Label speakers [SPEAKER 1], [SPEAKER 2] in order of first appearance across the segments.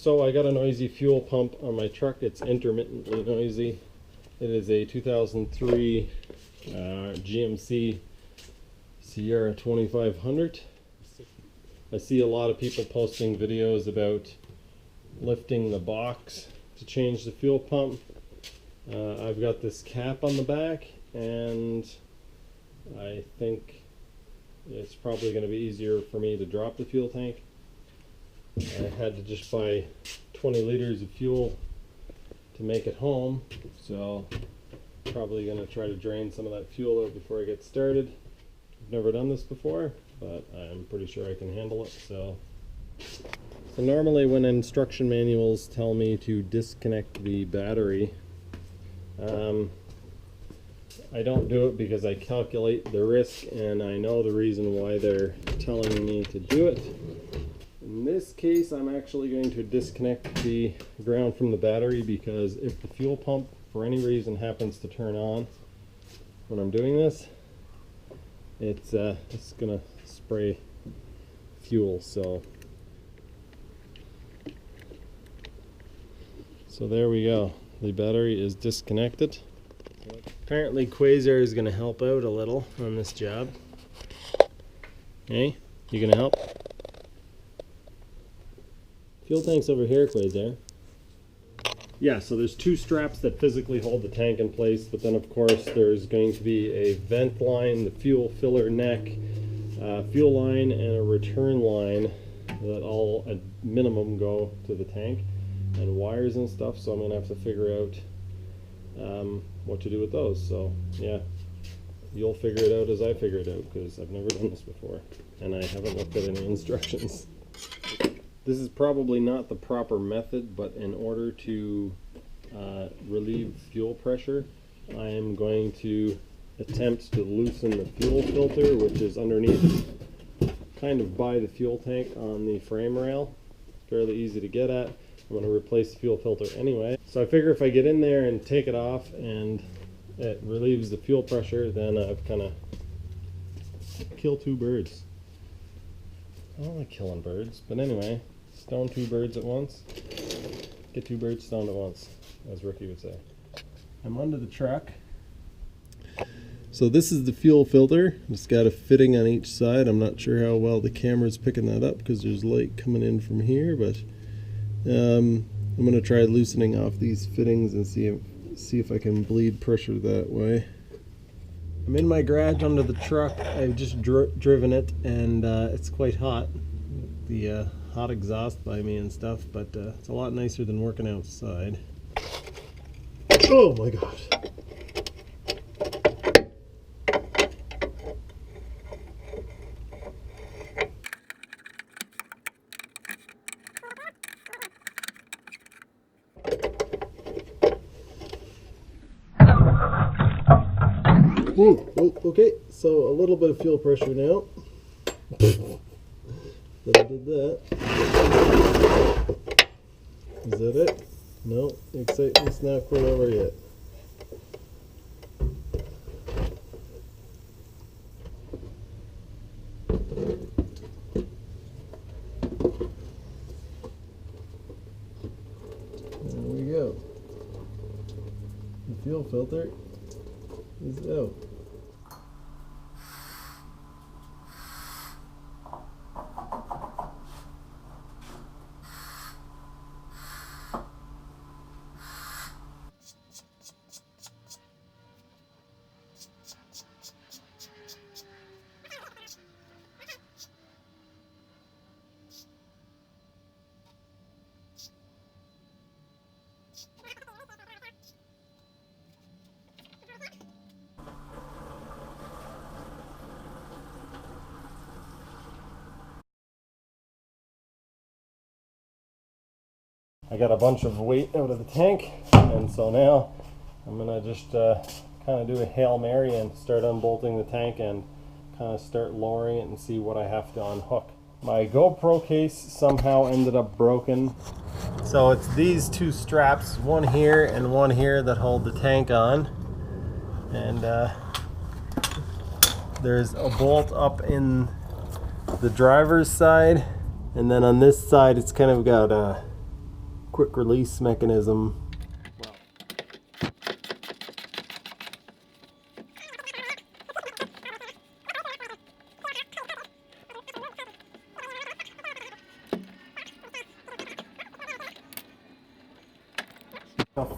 [SPEAKER 1] So I got a noisy fuel pump on my truck. It's intermittently noisy. It is a 2003 GMC Sierra 2500. I see a lot of people posting videos about lifting the box to change the fuel pump. I've got this cap on the back, and I think it's probably going to be easier for me to drop the fuel tank. I had to just buy 20 liters of fuel to make it home, so probably going to try to drain some of that fuel out before I get started. I've never done this before, but I'm pretty sure I can handle it. So normally when instruction manuals tell me to disconnect the battery, I don't do it because I calculate the risk and I know the reason why they're telling me to do it. In this case, I'm actually going to disconnect the ground from the battery, because if the fuel pump for any reason happens to turn on when I'm doing this, it's gonna spray fuel. So there we go. The battery is disconnected. Apparently Quasar is going to help out a little on this job. Hey, you going to help? Fuel tank's over here, Quasar. Yeah, so there's two straps that physically hold the tank in place, but then of course there's going to be a vent line, the fuel filler neck, fuel line, and a return line that all at minimum go to the tank, and wires and stuff. So I'm going to have to figure out what to do with those. So yeah, you'll figure it out as I figure it out, because I've never done this before and I haven't looked at any instructions. This is probably not the proper method, but in order to relieve fuel pressure, I am going to attempt to loosen the fuel filter, which is underneath, kind of by the fuel tank on the frame rail. Fairly easy to get at. I'm going to replace the fuel filter anyway. So I figure if I get in there and take it off and it relieves the fuel pressure, then I've kind of killed two birds. I don't like killing birds, but anyway, stone two birds at once. Get two birds stoned at once, as Ricky would say. I'm under the truck. So this is the fuel filter. It's got a fitting on each side. I'm not sure how well the camera's picking that up because there's light coming in from here, but I'm going to try loosening off these fittings and see if I can bleed pressure that way. I'm in my garage under the truck. I've just driven it, and it's quite hot. The hot exhaust by me and stuff, but it's a lot nicer than working outside. Oh my gosh. Okay, so a little bit of fuel pressure now. That I did that. Is that it? No, the excitement's not quite over yet. There we go. The fuel filter is out. I got a bunch of weight out of the tank, and so now I'm gonna just kind of do a Hail Mary and start unbolting the tank and kind of start lowering it and see what I have to unhook. My GoPro case somehow ended up broken, so it's these two straps, one here and one here, that hold the tank on, and there's a bolt up in the driver's side, and then on this side it's kind of got quick release mechanism.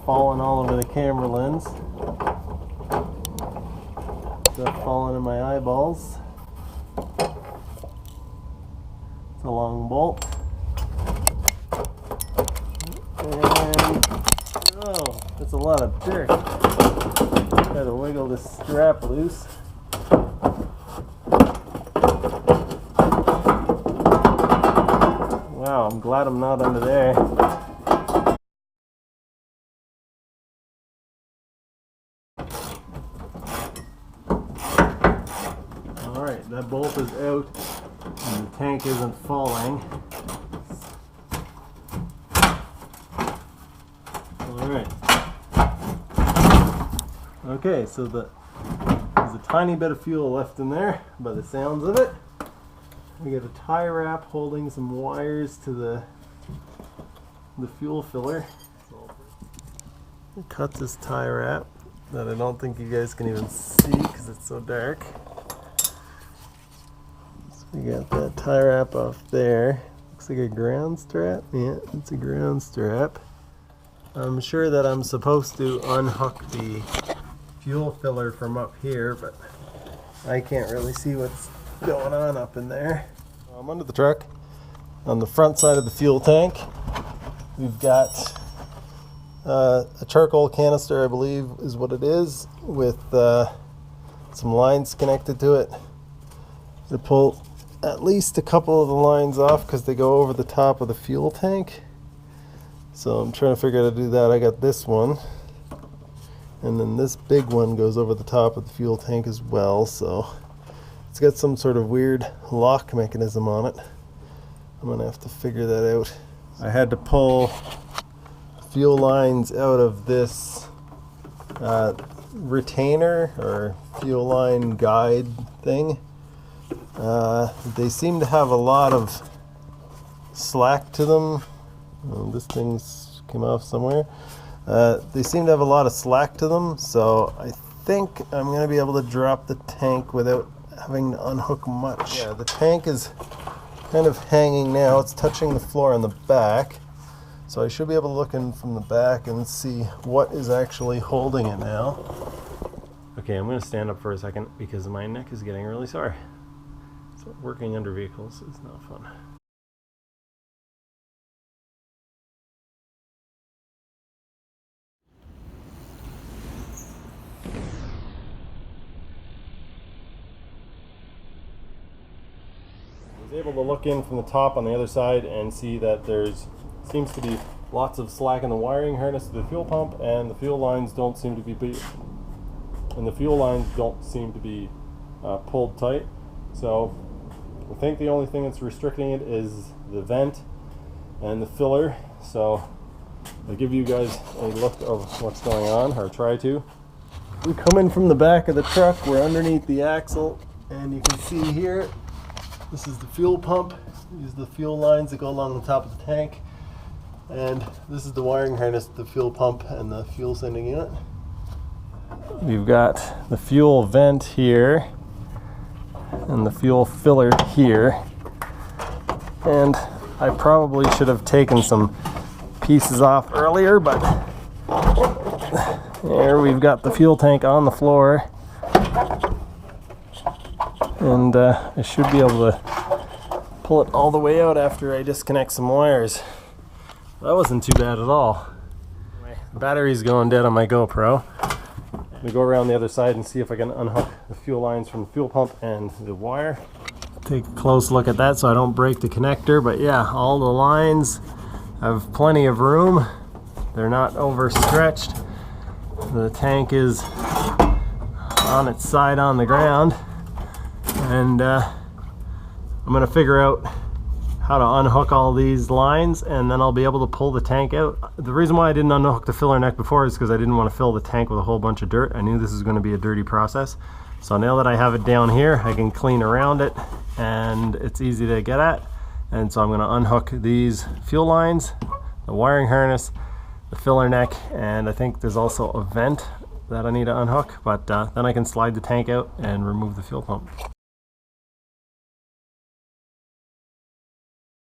[SPEAKER 1] Falling all over the camera lens. Stuff falling in my eyeballs. It's a long bolt. And oh, that's a lot of dirt. Gotta wiggle this strap loose. Wow, I'm glad I'm not under there. Alright, that bolt is out and the tank isn't falling. Alright. Okay, so there's a tiny bit of fuel left in there by the sounds of it. We got a tie wrap holding some wires to the fuel filler. Cut this tie wrap that I don't think you guys can even see because it's so dark. We got that tie wrap off there. Looks like a ground strap. Yeah, it's a ground strap. I'm sure that I'm supposed to unhook the fuel filler from up here, but I can't really see what's going on up in there. I'm under the truck. On the front side of the fuel tank, we've got a charcoal canister, I believe is what it is, with some lines connected to it. To pull at least a couple of the lines off because they go over the top of the fuel tank. So I'm trying to figure out how to do that. I got this one, and then this big one goes over the top of the fuel tank as well. So it's got some sort of weird lock mechanism on it. I'm gonna have to figure that out. I had to pull fuel lines out of this retainer or fuel line guide thing. They seem to have a lot of slack to them. Oh, this thing's came off somewhere. They seem to have a lot of slack to them, so I think I'm going to be able to drop the tank without having to unhook much. Yeah, the tank is kind of hanging now. It's touching the floor on the back, so I should be able to look in from the back and see what is actually holding it now. Okay, I'm going to stand up for a second because my neck is getting really sore. So working under vehicles is not fun. I was able to look in from the top on the other side and see that seems to be lots of slack in the wiring harness to the fuel pump, and the fuel lines don't seem to be pulled tight. So I think the only thing that's restricting it is the vent and the filler. So I'll give you guys a look of what's going on, or try to. We come in from the back of the truck. We're underneath the axle, and you can see here, this is the fuel pump. These are the fuel lines that go along the top of the tank. And this is the wiring harness to the fuel pump and the fuel sending unit. We've got the fuel vent here and the fuel filler here, and I probably should have taken some pieces off earlier, but there we've got the fuel tank on the floor, and I should be able to pull it all the way out after I disconnect some wires. That wasn't too bad at all. My battery's going dead on my GoPro. We go around the other side and see if I can unhook the fuel lines from the fuel pump and the wire. Take a close look at that so I don't break the connector, but yeah, all the lines have plenty of room. They're not overstretched. The tank is on its side on the ground, and I'm gonna figure out how to unhook all these lines, and then I'll be able to pull the tank out. The reason why I didn't unhook the filler neck before is because I didn't want to fill the tank with a whole bunch of dirt. I knew this was going to be a dirty process. So now that I have it down here, I can clean around it, and it's easy to get at. And so I'm going to unhook these fuel lines, the wiring harness, the filler neck, and I think there's also a vent that I need to unhook, but then I can slide the tank out and remove the fuel pump.